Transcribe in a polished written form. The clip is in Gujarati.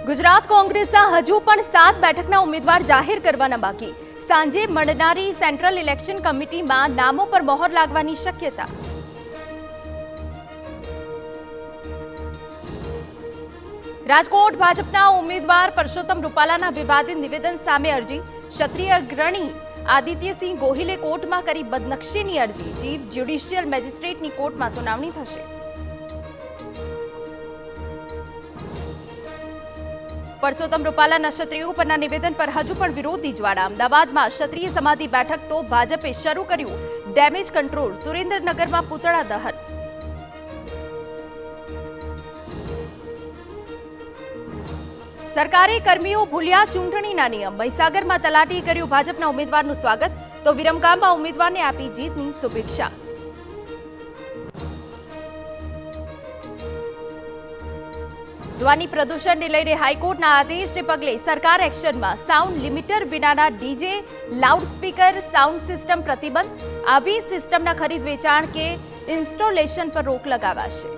ગુજરાત કોંગ્રેસના હજુ પણ 7 બેઠકના ઉમેદવાર જાહેર કરવાના બાકી. સાંજે મળનારી સેન્ટ્રલ ઇલેક્શન કમિટીમાં નામો પર મહોર લાગવાની શક્યતા. રાજકોટ ભાજપના ઉમેદવાર પરસોત્તમ રૂપાલાના વિવાદિત નિવેદન સામે અરજી. ક્ષત્રિય અગ્રણી આદિત્યસિંહ ગોહિલે કોર્ટમાં કરી બદનક્ષીની અરજી. ચીફ જ્યુડિશિયલ મેજિસ્ટ્રેટની કોર્ટમાં સુનાવણી થશે. પરસોત્તમ રૂપાલાના ક્ષત્રિયો પરના નિવેદન પર હજુ પણ વિરોધની જ્વાળા. અમદાવાદમાં ક્ષત્રિય સમાધિ બેઠક તો ભાજપે શરૂ કર્યું ડેમેજ કંટ્રોલ. સુરેન્દ્રનગરમાં પૂતળા દહન. સરકારી કર્મીઓ ભૂલ્યા ચૂંટણીના નિયમ. મહીસાગરમાં તલાટીએ કર્યું ભાજપના ઉમેદવારનું સ્વાગત, તો વિરમગામમાં ઉમેદવારને આપી જીતની શુભેચ્છા. ધ્વનિ પ્રદૂષણને લઈને હાઈકોર્ટના આદેશને પગલે સરકાર એક્શનમાં. સાઉન્ડ લિમિટર વિનાના ડીજે, લાઉડસ્પીકર, સાઉન્ડ સિસ્ટમ પ્રતિબંધ. આવી સિસ્ટમના ખરીદ વેચાણ કે ઇન્સ્ટોલેશન પર રોક લગાવાશે.